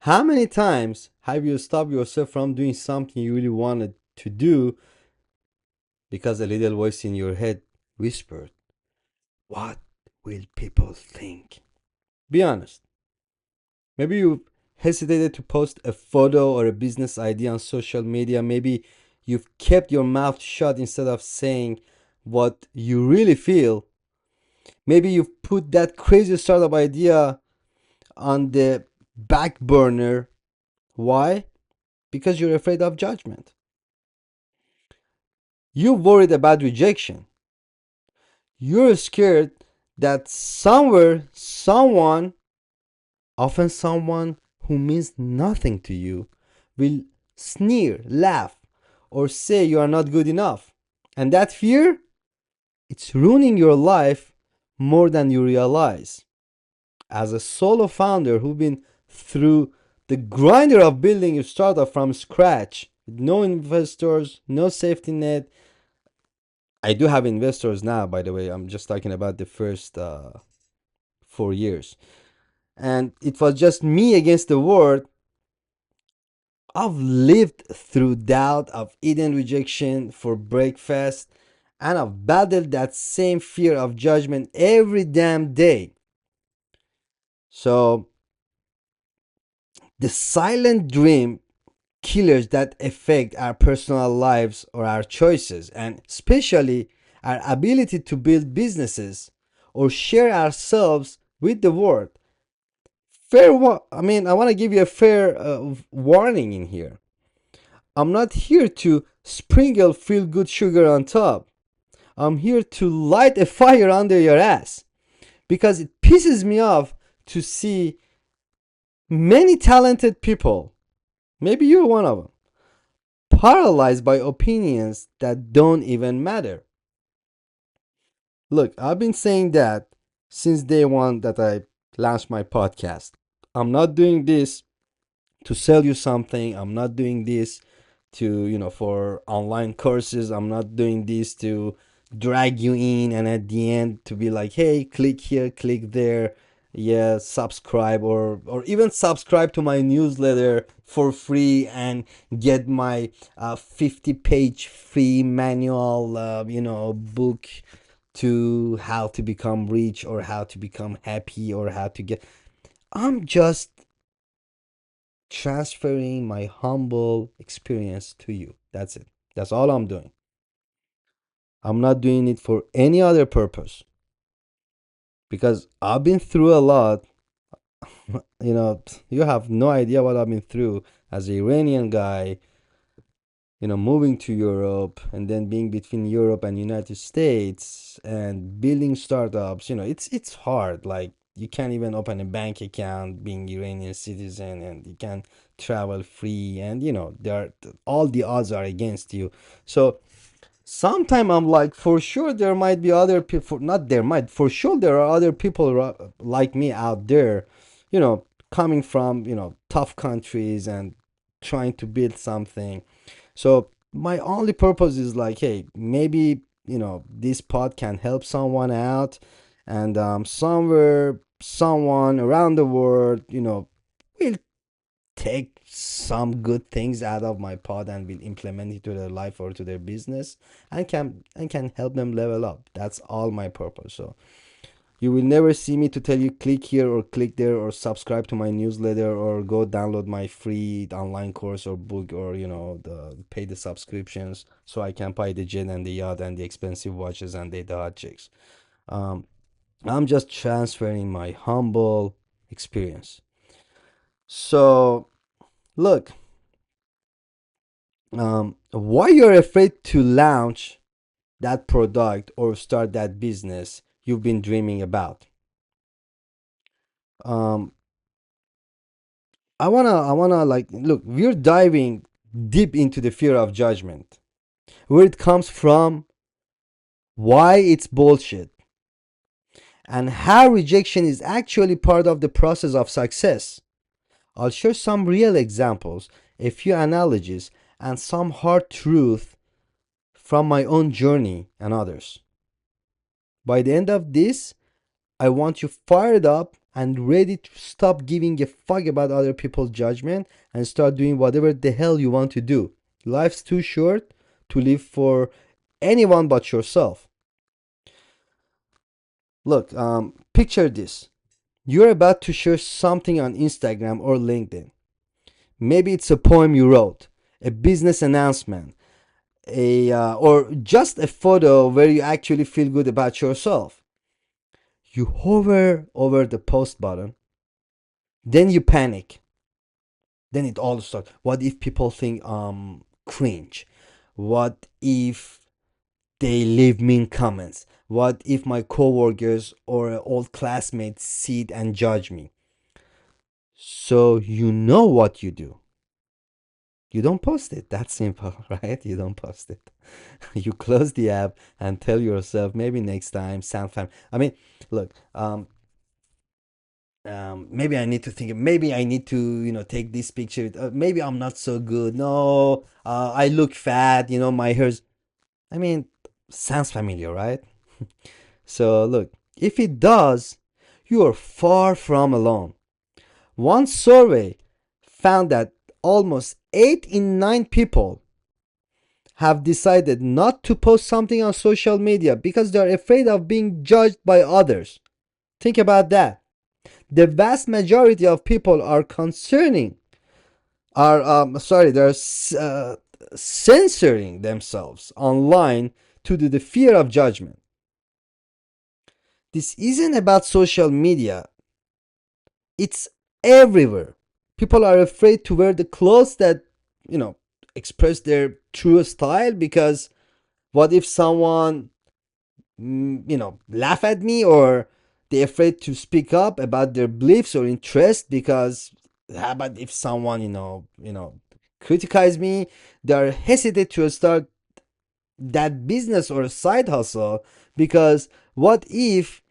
How many times have you stopped yourself from doing something you really wanted to do because a little voice in your head whispered, "What will people think?" Be honest. Maybe you hesitated to post a photo or a business idea on social media. Maybe you've kept your mouth shut instead of saying what you really feel. Maybe you've put that crazy startup idea on the back burner. Why? Because you're afraid of judgment. You're worried about rejection. You're scared that somewhere, someone, often someone who means nothing to you, will sneer, laugh, or say you are not good enough. And that fear, it's ruining your life more than you realize. As a solo founder who's been through the grinder of building a startup from scratch, with no investors, no safety net. I do have investors now, by the way. I'm just talking about the first 4 years. And it was just me against the world. I've lived through doubt, I've eaten rejection for breakfast, and I've battled that same fear of judgment every damn day. So, the silent dream killers that affect our personal lives or our choices, and especially our ability to build businesses or share ourselves with the world. I want to give you a fair warning in here. I'm not here to sprinkle feel good sugar on top. I'm here to light a fire under your ass because it pisses me off to see many talented people, maybe you're one of them, paralyzed by opinions that don't even matter. Look, I've been saying that since day one that I launched my podcast. I'm not doing this to sell you something. I'm not doing this to, for online courses. I'm not doing this to drag you in and at the end to be like, hey, click here, click there. Yeah, subscribe or even subscribe to my newsletter for free and get my 50-page free manual, book to how to become rich or how to become happy or how to get. I'm just transferring my humble experience to you. That's it. That's all I'm doing. I'm not doing it for any other purpose because I've been through a lot. You have no idea what I've been through as an Iranian guy, moving to Europe and then being between Europe and United States and building startups. It's hard. Like you can't even open a bank account being Iranian citizen and you can't travel free and there all the odds are against you. So sometime I'm like, for sure there might be other people, not there might, for sure there are other people like me out there, coming from, tough countries and trying to build something. So my only purpose is like, hey, maybe this pod can help someone out, and somewhere, someone around the world, will take some good things out of my pod and will implement it to their life or to their business, and can help them level up. That's all my purpose. So you will never see me to tell you click here or click there or subscribe to my newsletter or go download my free online course or book or pay the subscriptions so I can buy the jet and the yacht and the expensive watches and the hot chicks. Um, I'm just transferring my humble experience. So look, why you're afraid to launch that product or start that business you've been dreaming about? Um, I wanna like look. We're diving deep into the fear of judgment, where it comes from, why it's bullshit, and how rejection is actually part of the process of success. I'll share some real examples, a few analogies, and some hard truth from my own journey and others. By the end of this, I want you fired up, and ready to stop giving a fuck about other people's judgment and start doing whatever the hell you want to do. Life's too short to live for anyone but yourself. Look, picture this. You're about to share something on Instagram or LinkedIn. Maybe it's a poem you wrote, a business announcement, a or just a photo where you actually feel good about yourself. You hover over the post button, then you panic. Then it all starts. What if people think cringe? What if they leave mean comments? What if my coworkers or old classmates see it and judge me? So you know what you do. You don't post it. That's simple, right? You don't post it. You close the app and tell yourself maybe next time, sound fam. I mean, look, maybe I need to think. Maybe I need to, take this picture. Maybe I'm not so good. No, I look fat. My hair's. I mean, sounds familiar, right? So look, if it does, you are far from alone. One survey found that almost 8 in 9 people have decided not to post something on social media because they're afraid of being judged by others. Think about that. The vast majority of people are they're censoring themselves online due to the fear of judgment. This isn't about social media, it's everywhere. People are afraid to wear the clothes that, you know, express their true style because what if someone, laugh at me, or they're afraid to speak up about their beliefs or interests because how about if someone, criticize me? They're hesitant to start that business or side hustle because what if,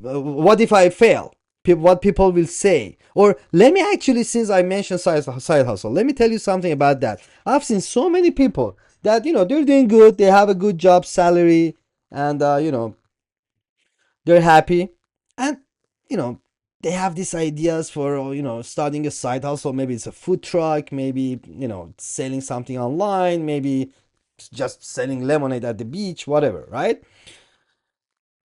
what if I fail? What people will say? Or let me actually, since I mentioned side hustle, let me tell you something about that. I've seen so many people that, they're doing good, they have a good job, salary, and, they're happy. And, you know, they have these ideas for, starting a side hustle. Maybe it's a food truck, maybe, selling something online, maybe just selling lemonade at the beach, whatever, right?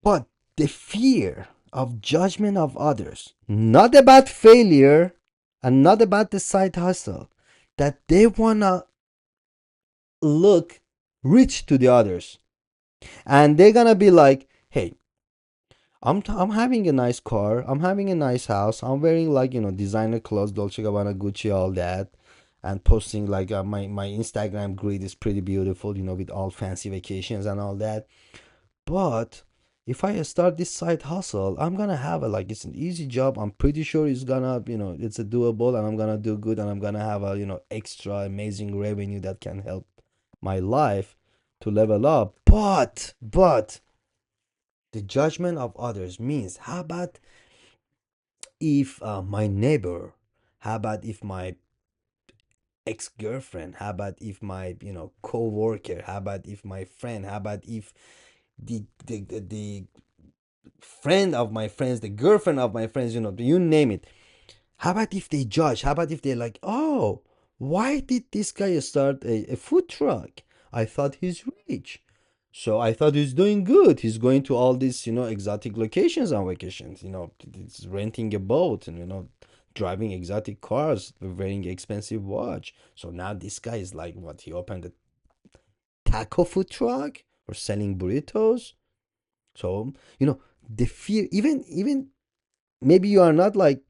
But the fear of judgment of others, not about failure and not about the side hustle, that they wanna look rich to the others. And they're gonna be like, hey, I'm having a nice car, I'm having a nice house, I'm wearing like, designer clothes, Dolce Gabbana, Gucci, all that, and posting like my Instagram grid is pretty beautiful, with all fancy vacations and all that. But if I start this side hustle, I'm gonna have it's an easy job. I'm pretty sure it's gonna, it's a doable, and I'm gonna do good, and I'm gonna have a, extra amazing revenue that can help my life to level up. But the judgment of others means, how about if my neighbor, how about if my ex-girlfriend, how about if my, co-worker, how about if my friend, how about if the friend of my friends, the girlfriend of my friends, you name it. How about if they judge? How about if they're like, oh, why did this guy start a food truck? I thought he's rich. So I thought he's doing good. He's going to all these, exotic locations on vacations. He's renting a boat and, driving exotic cars, wearing expensive watch. So now this guy is like, what? He opened a taco food truck or selling burritos. So, the fear, even maybe you are not like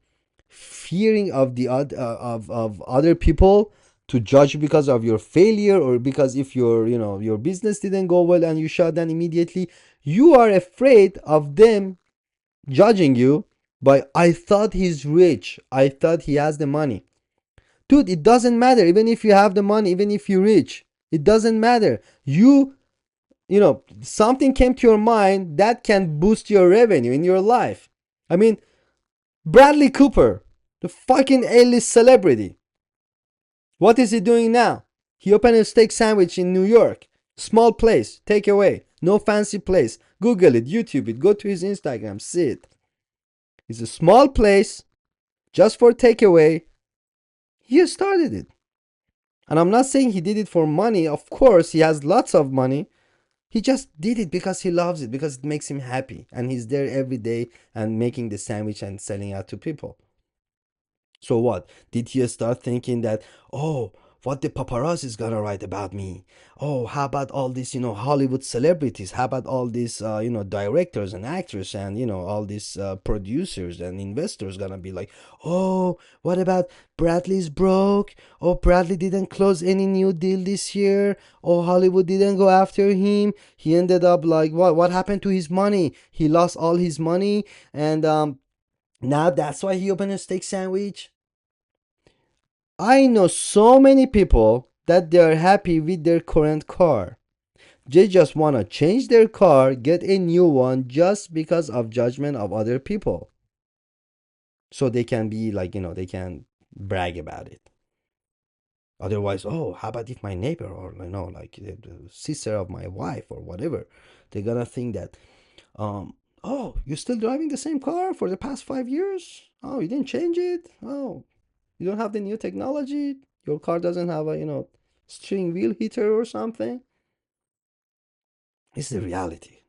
fearing of the of other people to judge you because of your failure, or because if your business didn't go well and you shut down immediately. You are afraid of them judging you by, I thought he's rich, I thought he has the money. Dude, it doesn't matter. Even if you have the money, even if you're rich, it doesn't matter. Something came to your mind that can boost your revenue in your life. I mean, Bradley Cooper, the fucking A-list celebrity. What is he doing now? He opened a steak sandwich in New York. Small place, take away. No fancy place. Google it, YouTube it, go to his Instagram, see it. It's a small place just for takeaway. He started it. And I'm not saying he did it for money. Of course, he has lots of money. He just did it because he loves it, because it makes him happy. And he's there every day and making the sandwich and selling out to people. So what? Did he start thinking that, oh, what the paparazzi is gonna write about me? Oh, how about all these, Hollywood celebrities? How about all these, directors and actors and, all these producers and investors gonna be like, oh, what about Bradley's broke? Oh, Bradley didn't close any new deal this year. Oh, Hollywood didn't go after him. He ended up like, what happened to his money? He lost all his money, and now that's why he opened a steak sandwich. I know so many people that they are happy with their current car. They just want to change their car, get a new one just because of judgment of other people. So they can be like, they can brag about it. Otherwise, oh, how about if my neighbor or, like the sister of my wife or whatever, they're gonna think that, oh, you're still driving the same car for the past 5 years? Oh, you didn't change it? Oh, you don't have the new technology? Your car doesn't have a, steering wheel heater or something? It's the reality.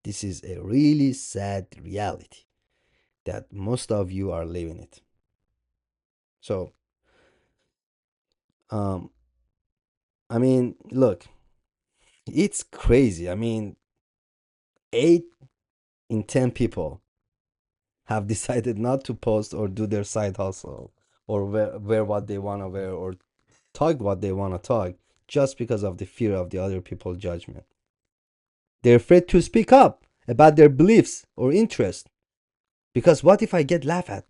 This is a really sad reality that most of you are living it. So, um, I mean, look, it's crazy. I mean, 8 in 10 people have decided not to post or do their side hustle or wear what they want to wear or talk what they want to talk just because of the fear of the other people's judgment. They're afraid to speak up about their beliefs or interests because what if I get laughed at?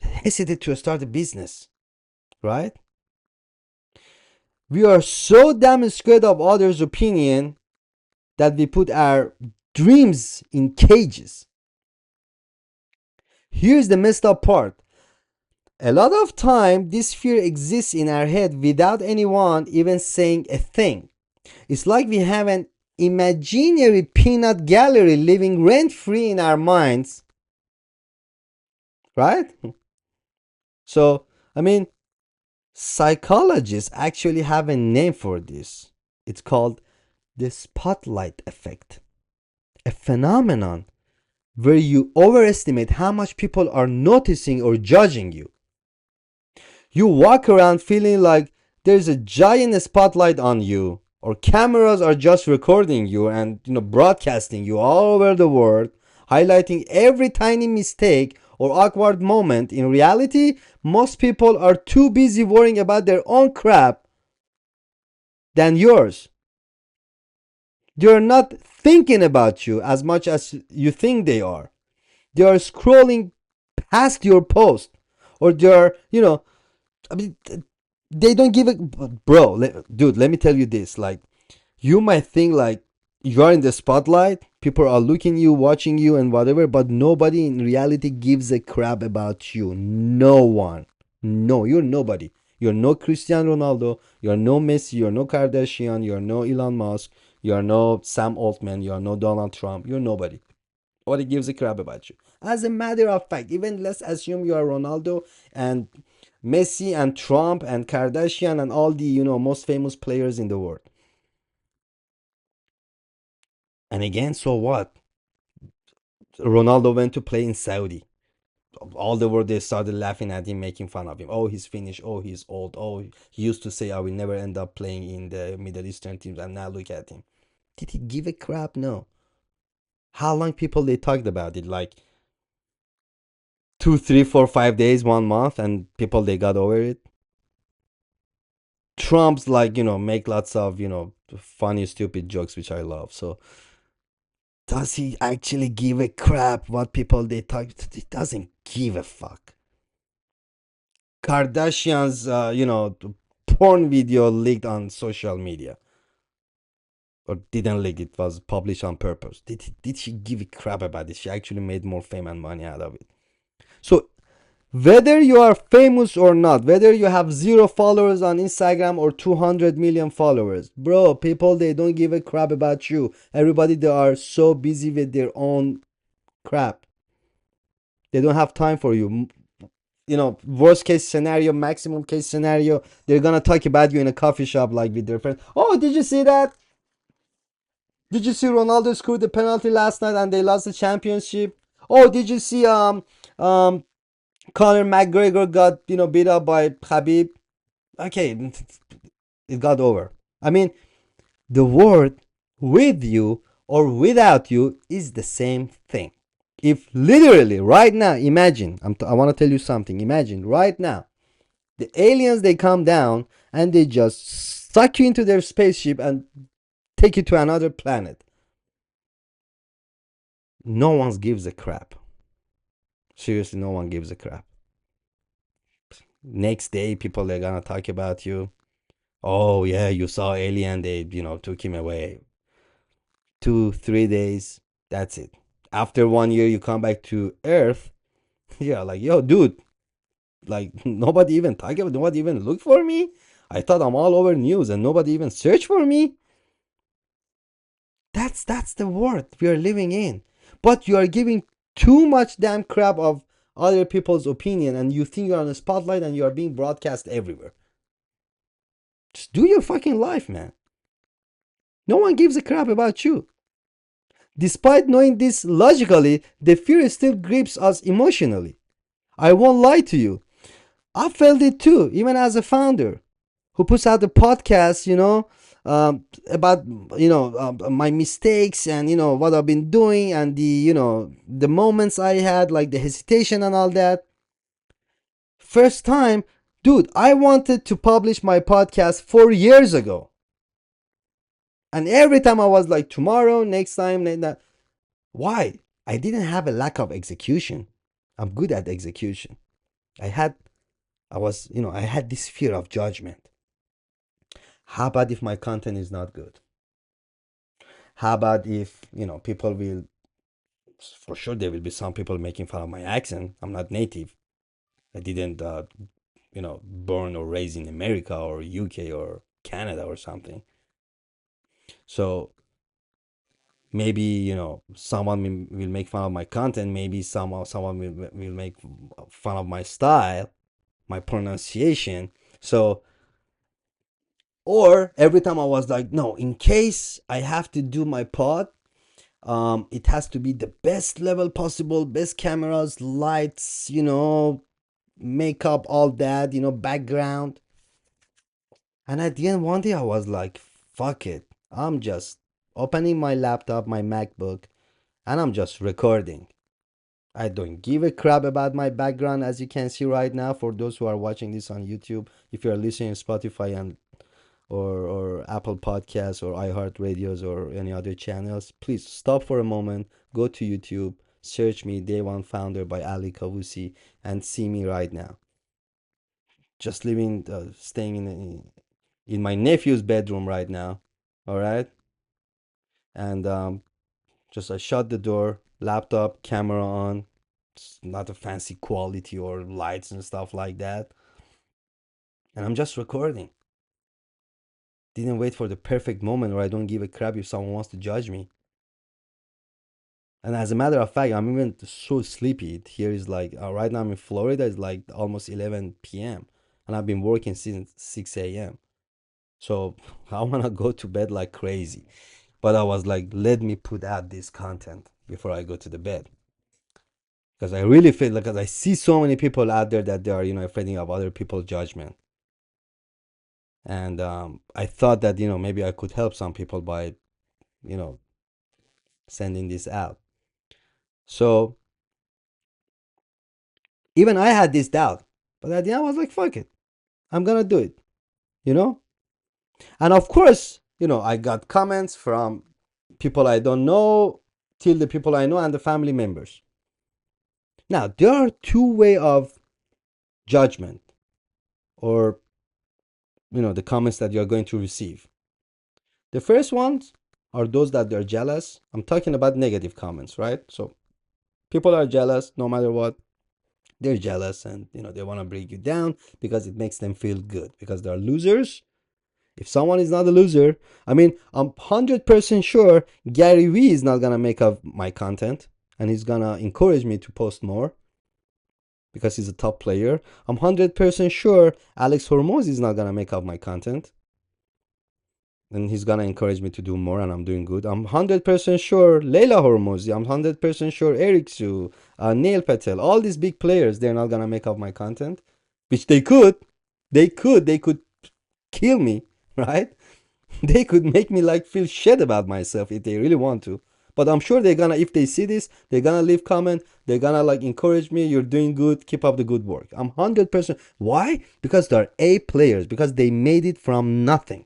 Hesitate to start a business, right? We are so damn scared of others' opinion that we put our dreams in cages. Here's the messed up part. A lot of time, this fear exists in our head without anyone even saying a thing. It's like we have an imaginary peanut gallery living rent free in our minds, right? So, I mean, psychologists actually have a name for this. It's called the spotlight effect, a phenomenon where you overestimate how much people are noticing or judging you. You walk around feeling like there's a giant spotlight on you, or cameras are just recording you and broadcasting you all over the world, highlighting every tiny mistake or awkward moment. In reality, most people are too busy worrying about their own crap than yours. They're not thinking about you as much as you think they are. They are scrolling past your post, or they're, I mean, they don't give a bro. Dude, let me tell you this. Like, you might think like you are in the spotlight, people are looking you, watching you, and whatever, but nobody in reality gives a crap about you. No one. No, you're nobody. You're no Cristiano Ronaldo. You're no Messi. You're no Kardashian. You're no Elon Musk. You're no Sam Altman. You're no Donald Trump. You're nobody. Nobody gives a crap about you. As a matter of fact, even let's assume you are Ronaldo and Messi and Trump and Kardashian and all the most famous players in the world. And again, so what? Ronaldo went to play in Saudi. All the world, they started laughing at him, making fun of him. Oh, he's finished. Oh, he's old. Oh, he used to say I will never end up playing in the Middle Eastern teams, and now look at him. Did he give a crap? No. How long people they talked about it? Like 2, 3, 4, 5 days, 1 month, and people they got over it. Trump's like, make lots of, funny, stupid jokes, which I love. So, does he actually give a crap what people they talk? He doesn't give a fuck. Kardashian's, porn video leaked on social media. Or didn't leak, it was published on purpose. Did she give a crap about it? She actually made more fame and money out of it. So, whether you are famous or not, whether you have 0 followers on Instagram or 200 million followers, bro, people they don't give a crap about you. Everybody they are so busy with their own crap. They don't have time for you. Worst case scenario, maximum case scenario, they're gonna talk about you in a coffee shop, like with their friends. Oh, did you see that? Did you see Ronaldo scored the penalty last night and they lost the championship? Oh, did you see um Conor McGregor got beat up by Khabib? Okay, it got over. I mean, the word with you or without you is the same thing. If literally right now, imagine, I want to tell you something. Imagine right now, the aliens, they come down and they just suck you into their spaceship and take you to another planet. No one gives a crap. Seriously, no one gives a crap. Next day, people are gonna talk about you. Oh yeah, you saw alien, they took him away. 2 3 days, that's it. After 1 year, you come back to Earth. Yeah, like, yo, dude, like, nobody even talk about, nobody even look for me. I thought I'm all over news and nobody even search for me. That's the world we are living in. But you are giving too much damn crap of other people's opinion, and you think you're on the spotlight and you are being broadcast everywhere. Just do your fucking life, man. No one gives a crap about you. Despite knowing this logically, the fear still grips us emotionally. I won't lie to you. I felt it too, even as a founder who puts out the podcast, about my mistakes and what I've been doing and the moments I had, like the hesitation and all that. First time, dude, I wanted to publish my podcast 4 years ago, and every time I was like, tomorrow, next time, that. Why? I didn't have a lack of execution. I'm good at execution. I had, I had this fear of judgment. How about if my content is not good? How about if, people will, for sure, there will be some people making fun of my accent. I'm not native. I didn't, born or raised in America or UK or Canada or something. So maybe, someone will make fun of my content. Maybe someone will make fun of my style, my pronunciation. So, or every time I was like, no, in case I have to do my pod, it has to be the best level possible, best cameras, lights, makeup, all that, background. And at the end, one day I was like, fuck it. I'm just opening my laptop, my MacBook, and I'm just recording. I don't give a crap about my background, as you can see right now. For those who are watching this on YouTube, if you're listening to Spotify and or Apple Podcasts or iHeartRadios or any other channels, please stop for a moment, go to YouTube, search me, Day One Founder by Ali Kavusi, and see me right now. Just living, staying in my nephew's bedroom right now. All right, and just I shut the door, laptop, camera on. It's not a fancy quality or lights and stuff like that, and I'm just recording. Didn't wait for the perfect moment, or I don't give a crap if someone wants to judge me. And as a matter of fact, I'm even so sleepy. Here is like, right now I'm in Florida. It's like almost 11 p.m. and I've been working since 6 a.m. So I want to go to bed like crazy. But I was like, let me put out this content before I go to the bed. Because I really feel like, because I see so many people out there that they are, afraid of other people's judgment. And I thought that, maybe I could help some people by, you know, sending this out. So even I had this doubt. But at the end, I was like, fuck it. I'm going to do it, you know? And of course, I got comments from people I don't know till the people I know and the family members. Now, there are two ways of judgment or, the comments that you're going to receive. The first ones are those that they're jealous. I'm talking about negative comments, right? So people are jealous no matter what. They're jealous and, they want to bring you down because it makes them feel good because they're losers. If someone is not a loser, I mean, I'm 100% sure Gary Vee is not going to make up my content. and he's gonna encourage me to post more because he's a top player. I'm 100% sure Alex Hormoz is not gonna make up my content, and he's gonna encourage me to do more, and I'm doing good. I'm 100% sure Leila Hormozi, I'm 100% sure Eric Su, Neil Patel, all these big players, they're not gonna make up my content, which they could. They could kill me, right? They could make me like feel shit about myself if they really want to. But I'm sure they're gonna, if they see this, they're gonna leave comment. They're gonna like encourage me. You're doing good. Keep up the good work. I'm 100%. Why? Because they're A players. Because they made it from nothing.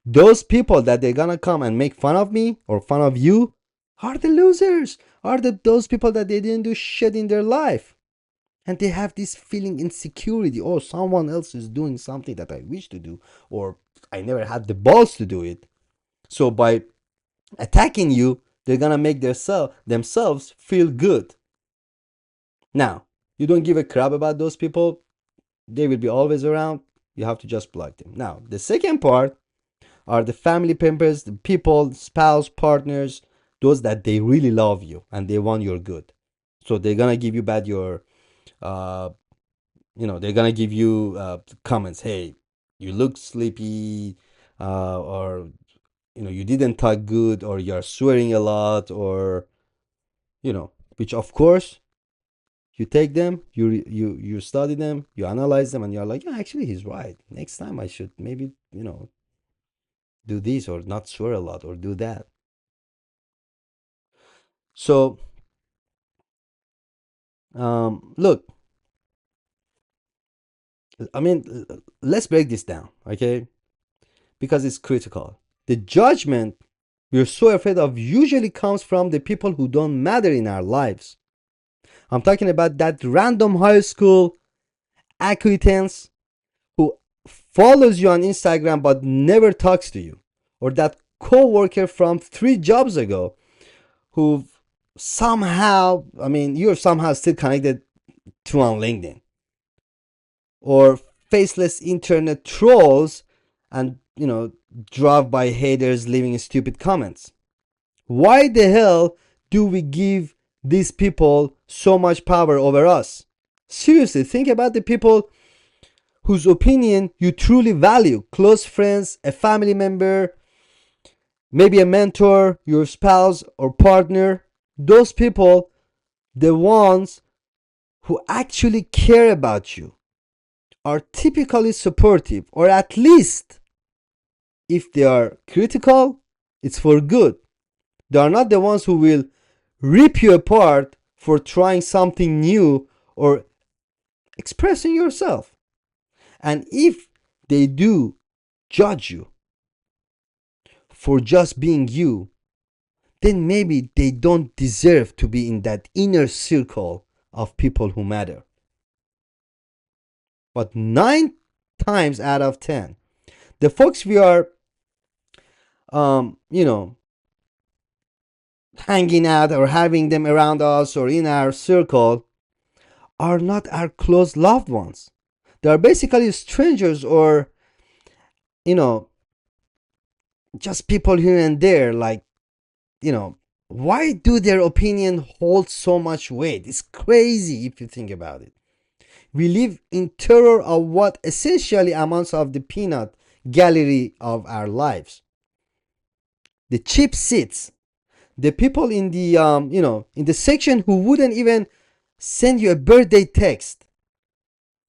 Those people that they're gonna come and make fun of me or fun of you are the losers. Are those people that they didn't do shit in their life, and they have this feeling insecurity. Oh, someone else is doing something that I wish to do, or I never had the balls to do it. So by attacking you, they're gonna make themselves feel good. Now, you don't give a crap about those people. They will be always around. You have to just block them. Now, the second part are the family members, the people, spouse, partners, those that they really love you and they want your good. So they're gonna give you bad your, uh, they're gonna give you comments. Hey, you look sleepy, or you didn't talk good, or you're swearing a lot, or which of course you take them, you study them, you analyze them, and you're like, yeah, actually he's right. Next time I should maybe do this or not swear a lot or do that. So look, I mean, let's break this down, okay? Because it's critical. The judgment we're so afraid of usually comes from the people who don't matter in our lives. I'm talking about that random high school acquaintance who follows you on Instagram but never talks to you, or that co-worker from 3 jobs ago who somehow, I mean, you're somehow still connected to on LinkedIn, or faceless internet trolls and drive by haters leaving stupid comments. Why the hell do we give these people so much power over us? Seriously, think about the people whose opinion you truly value: close friends, a family member, maybe a mentor, your spouse or partner. Those people, the ones who actually care about you, are typically supportive, or at least if they are critical, it's for good. They are not the ones who will rip you apart for trying something new or expressing yourself. And if they do judge you for just being you, then maybe they don't deserve to be in that inner circle of people who matter. But 9 times out of 10, the folks we are, um, you know, hanging out or having them around us or in our circle are not our close loved ones. They are basically strangers, or, you know, just people here and there. Like, you know, why do their opinion hold so much weight? It's crazy if you think about it. We live in terror of what essentially amounts of the peanut gallery of our lives. The cheap seats, the people in the in the section who wouldn't even send you a birthday text,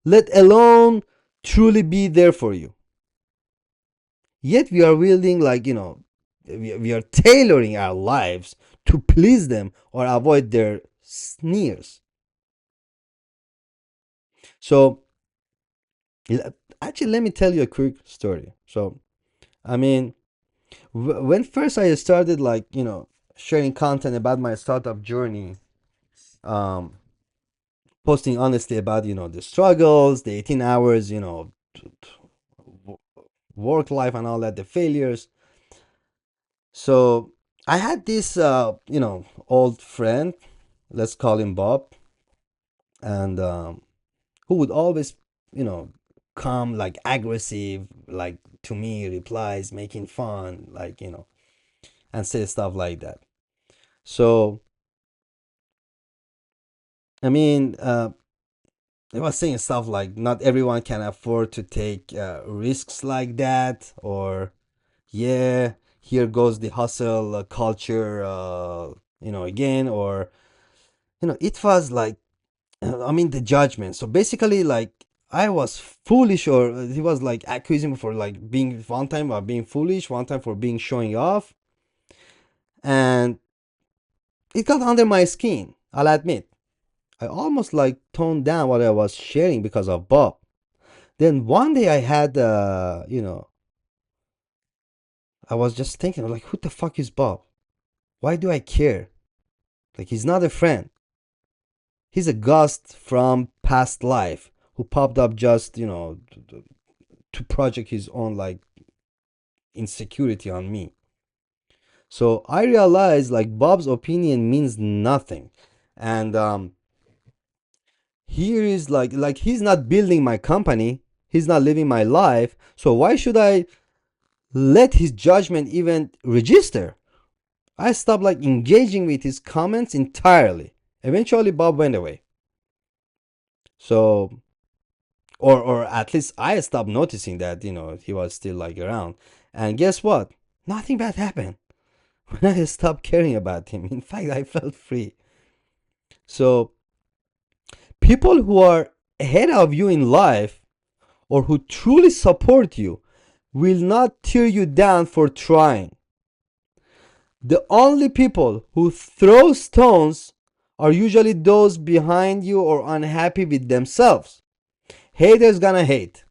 let alone truly be there for you. Yet we are wielding, like, we are tailoring our lives to please them or avoid their sneers. So actually, let me tell you a quick story. So I mean, when first I started, like, sharing content about my startup journey, um posting honestly about the struggles, the 18 hours, work life and all that, the failures. So I had this old friend, let's call him Bob, and who would always, you know come like aggressive, like, to me, replies making fun, like, and say stuff like that. So I mean, they was saying stuff like not everyone can afford to take risks like that, or yeah, here goes the hustle culture, again, or it was like, I mean, the judgment. So basically, like, I was foolish, or he was like accusing me for like being one time being foolish, one time for being showing off, and it got under my skin. I'll admit, I almost like toned down what I was sharing because of Bob. Then one day I had, I was just thinking, like, who the fuck is Bob? Why do I care? Like, he's not a friend. He's a ghost from past life who popped up just, to project his own, like, insecurity on me. So I realized, like, Bob's opinion means nothing. And here is like he's not building my company. He's not living my life. So why should I let his judgment even register? I stopped like engaging with his comments entirely. Eventually Bob went away. So or at least I stopped noticing that, he was still like around. And guess what? Nothing bad happened when I stopped caring about him. In fact, I felt free. So people who are ahead of you in life or who truly support you will not tear you down for trying. The only people who throw stones are usually those behind you or unhappy with themselves. Haters gonna hate,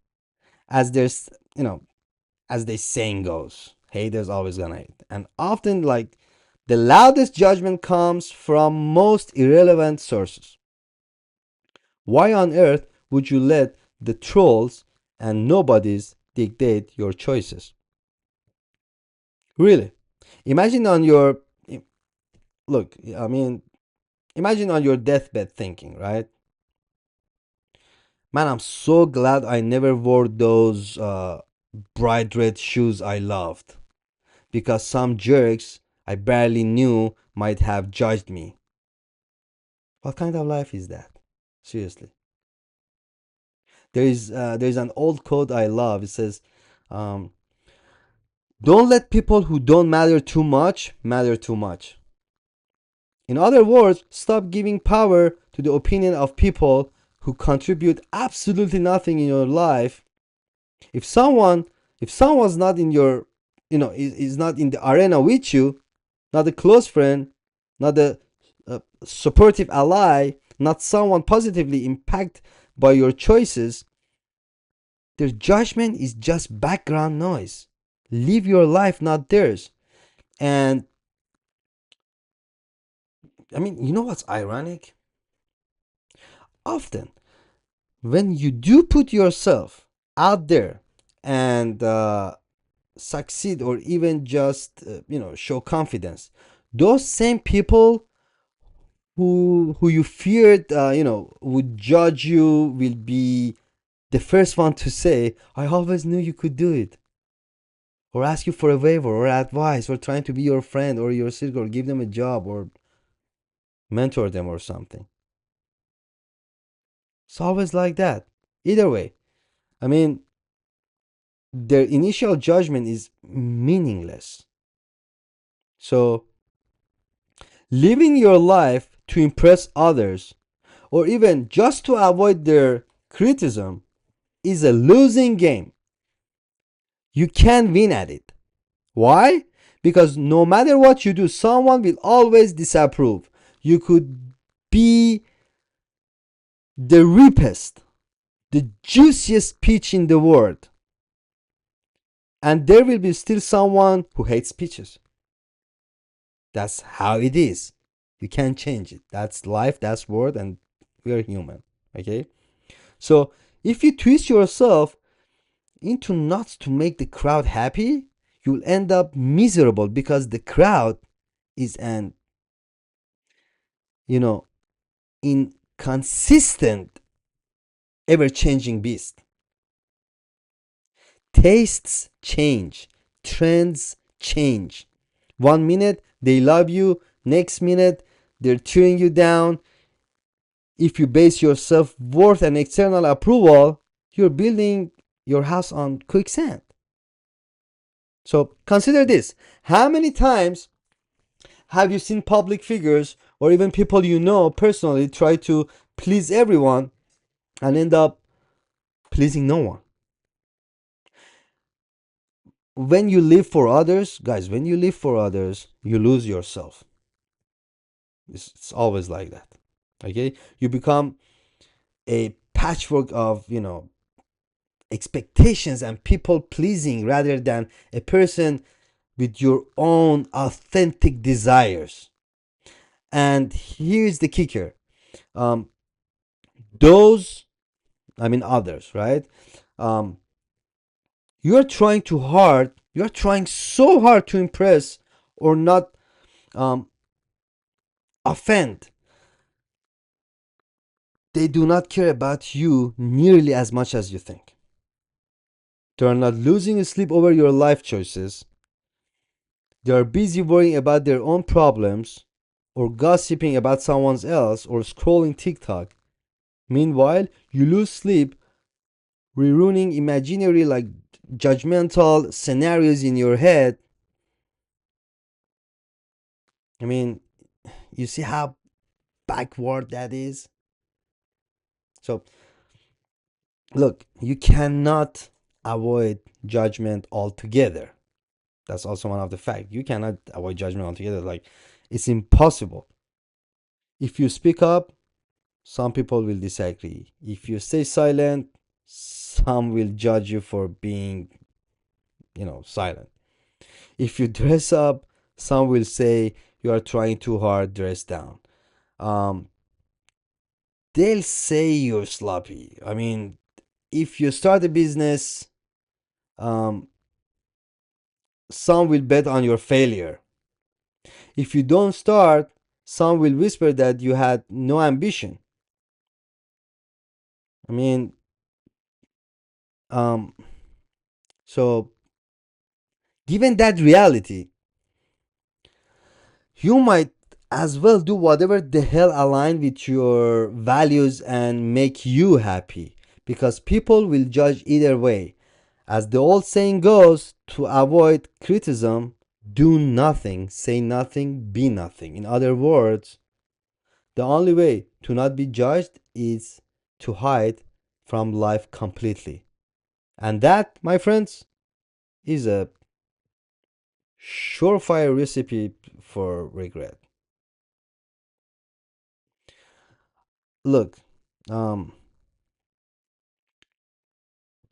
as there's as the saying goes. Haters always gonna hate, and often like the loudest judgment comes from most irrelevant sources. Why on earth would you let the trolls and nobodies dictate your choices? Really? Imagine on your look, I mean, imagine on your deathbed thinking, right? Man, I'm so glad I never wore those bright red shoes I loved because some jerks I barely knew might have judged me. What kind of life is that? Seriously. There is an old quote I love. It says, um, "Don't let people who don't matter too much matter too much." In other words, stop giving power to the opinion of people who contribute absolutely nothing in your life. If someone, if someone's not in your, is not in the arena with you, not a close friend, not a supportive ally, not someone positively impacted by your choices, their judgment is just background noise. Live your life, not theirs. And I mean, you know what's ironic? Often, when you do put yourself out there and succeed or even just show confidence, those same people who you feared would judge you will be the first one to say, I always knew you could do it, or ask you for a favor or advice, or trying to be your friend or your circle, or give them a job or mentor them or something. It's always like that. Either way, I mean, their initial judgment is meaningless. So living your life to impress others or even just to avoid their criticism is a losing game. You can't win at it. Why? Because no matter what you do, someone will always disapprove. You could be the ripest, the juiciest peach in the world, and there will be still someone who hates peaches. That's how it is. You can't change it. That's life, that's world, and we are human. Okay? So if you twist yourself into knots to make the crowd happy, you'll end up miserable because the crowd is an, you know, inconsistent, ever changing beast. Tastes change, trends change. One minute they love you, next minute they're tearing you down. If you base your self-worth and external approval, you're building your house on quicksand. So consider this. How many times have you seen public figures or even people you know personally try to please everyone and end up pleasing no one? When you live for others, guys, when you live for others, you lose yourself. It's always like that. Okay? You become a patchwork of, expectations and people pleasing rather than a person with your own authentic desires. And here's the kicker. Um, those, others, right? Um, you're trying so hard to impress or not um, offend. They do not care about you nearly as much as you think. They are not losing sleep over your life choices. They are busy worrying about their own problems or gossiping about someone else or scrolling TikTok. Meanwhile, you lose sleep rerunning imaginary judgmental scenarios in your head. I mean, you see how backward that is? So, look, you cannot avoid judgment altogether. That's also one of the facts. You cannot avoid judgment altogether. Like, it's impossible. If you speak up, some people will disagree. If you stay silent, some will judge you for being, silent. If you dress up, some will say you are trying too hard, dress down. Um, they'll say you're sloppy. I mean, if you start a business, um, some will bet on your failure. If you don't start, some will whisper that you had no ambition. I mean, um, so given that reality, you might as well do whatever the hell align with your values and make you happy because people will judge either way. As the old saying goes, to avoid criticism, do nothing, say nothing, be nothing. In other words, the only way to not be judged is to hide from life completely. And that, my friends, is a surefire recipe for regret. Look, um,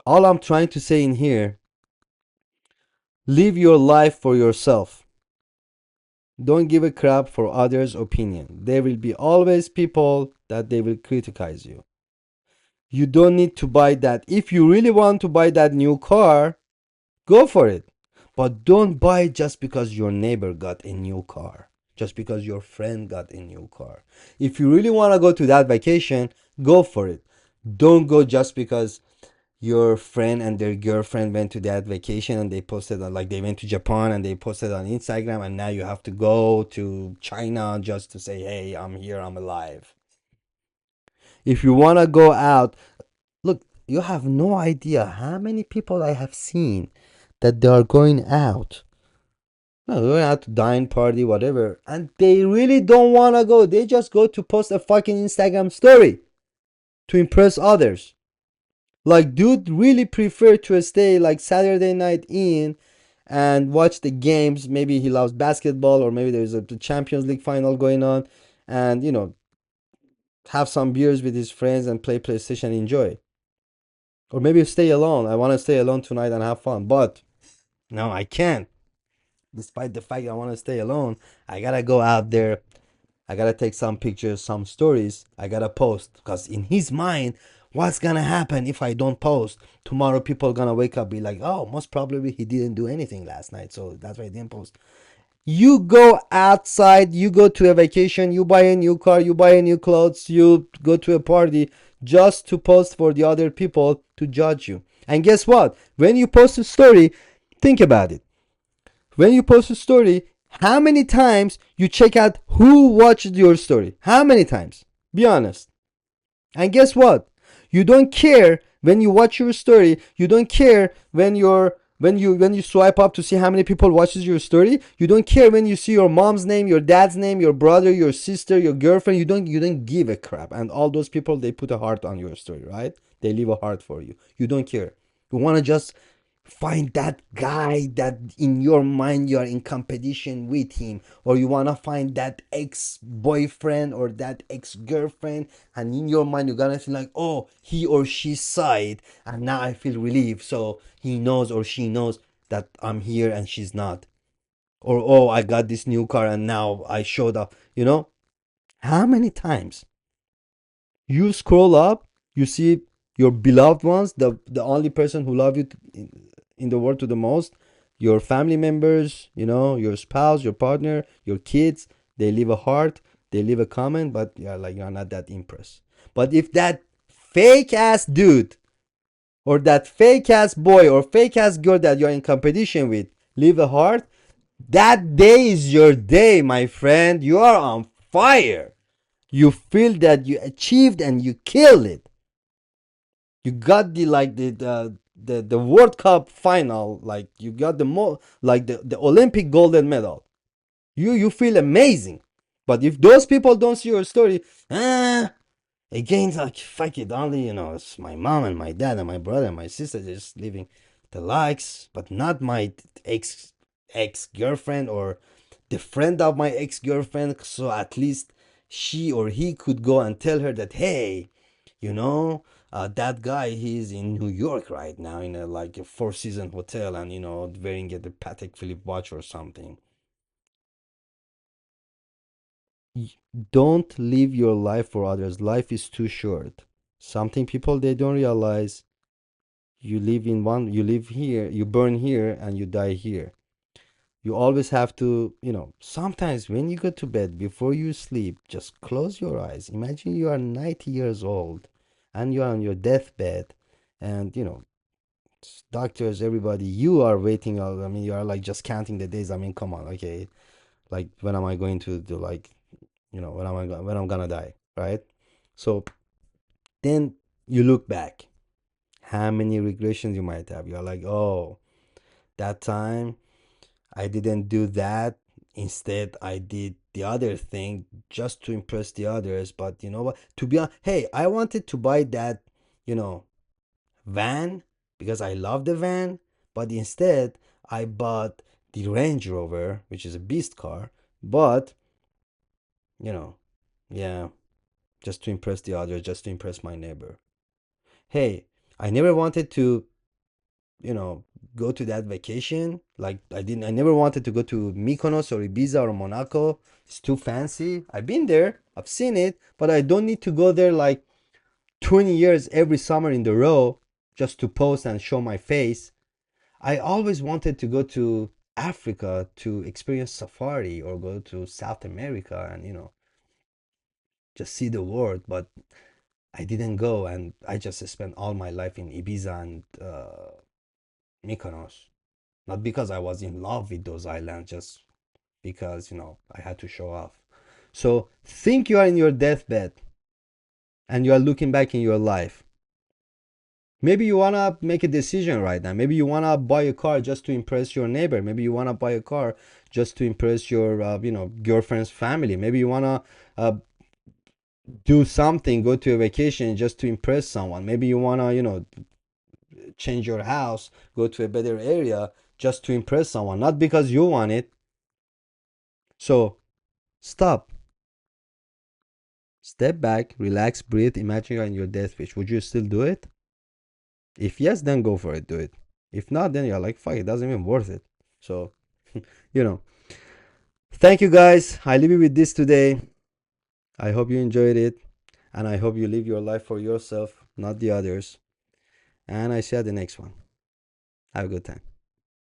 all I'm trying to say in here, live your life for yourself. Don't give a crap for others' opinion. There will be always people that they will criticize you. You don't need to buy that. If you really want to buy that new car, go for it. But don't buy it just because your neighbor got a new car. Just because your friend got a new car. If you really want to go to that vacation, go for it. Don't go just because your friend and their girlfriend went to that vacation and they posted like they went to Japan and they posted on Instagram, and now you have to go to China just to say, hey, I'm here, I'm alive. If you want to go out, look, you have no idea how many people I have seen that they are going out. No, they're going out to dine, party, whatever, and they really don't want to go. They just go to post a fucking Instagram story to impress others. Like, dude really prefer to stay like Saturday night in and watch the games. Maybe he loves basketball, or maybe there's a Champions League final going on, and have some beers with his friends and play PlayStation and enjoy. Or maybe stay alone. I want to stay alone tonight and have fun, but no, I can't. Despite the fact I want to stay alone, I gotta go out there. I gotta take some pictures, some stories. I gotta post because in his mind, what's gonna happen if I don't post? Tomorrow, people gonna wake up be like, "Oh, most probably he didn't do anything last night, so that's why he didn't post." You go outside, you go to a vacation, you buy a new car, you buy a new clothes, you go to a party just to post for the other people to judge you. And guess what? When you post a story, think about it. When you post a story, how many times you check out who watched your story? How many times? Be honest. And guess what? You don't care when you watch your story. You don't care when you swipe up to see how many people watches your story. You don't care when you see your mom's name, your dad's name, your brother, your sister, your girlfriend. You don't give a crap. And all those people, they put a heart on your story, right? They leave a heart for you. You don't care. You want to just find that guy that in your mind you are in competition with him, or you want to find that ex-boyfriend or that ex-girlfriend, and in your mind you're gonna feel like, oh, he or she sighed and now I feel relieved, so he knows or she knows that I'm here and she's not. Or, oh, I got this new car and now I showed up. How many times you scroll up, you see your beloved ones, the only person who love you in the world to the most, your family members, your spouse, your partner, your kids, they leave a heart, they leave a comment, but you're not that impressed. But if that fake ass dude or that fake ass boy or fake ass girl that you're in competition with leave a heart, that day is your day, my friend. You are on fire. You feel that you achieved and you killed it. You got the World Cup final, like you got the Olympic golden medal. You feel amazing. But if those people don't see your story, ah, again, like, fuck it, only it's my mom and my dad and my brother and my sister just leaving the likes, but not my ex girlfriend or the friend of my ex girlfriend. So at least she or he could go and tell her that, hey, you know that guy, he's in New York right now in a like a Four Season hotel, and wearing a Patek Philippe watch or something. Don't live your life for others. Life is too short. Something people they don't realize, you live here, you burn here, and you die here. You always have to, sometimes when you go to bed, before you sleep, just close your eyes. Imagine you are 90 years old and you are on your deathbed, and doctors, everybody, you are waiting out. I mean, you are like just counting the days. I mean, come on, okay, like when am I going to do, like, when I'm gonna die, right? So then you look back, how many regressions you might have. You're like, oh, that time I didn't do that. Instead, I did the other thing just to impress the others. But you know what? To be honest, hey, I wanted to buy that, you know, van because I love the van. But instead, I bought the Range Rover, which is a beast car. But, you know, yeah, just to impress the others, just to impress my neighbor. Hey, I never wanted to, you know, go to that vacation. Like I never wanted to go to Mykonos or Ibiza or Monaco. It's too fancy. I've been there, I've seen it, but I don't need to go there like 20 years every summer in the row just to post and show my face. I always wanted to go to Africa to experience safari or go to South America and, just see the world, but I didn't go, and I just spent all my life in Ibiza and Mykonos. Not because I was in love with those islands, just because, I had to show off. So think you are in your deathbed and you are looking back in your life. Maybe you want to make a decision right now. Maybe you want to buy a car just to impress your neighbor. Maybe you want to buy a car just to impress your, girlfriend's family. Maybe you want to do something, go to a vacation just to impress someone. Maybe you want to, change your house, go to a better area just to impress someone, not because you want it. So stop, step back, relax, breathe, imagine you're in your death wish. Would you still do it? If yes, then go for it, do it. If not, then you're like, fuck, it doesn't even worth it. So, you know, thank you guys. I leave you with this today. I hope you enjoyed it. And I hope you live your life for yourself, not the others. And I see you at the next one. Have a good time.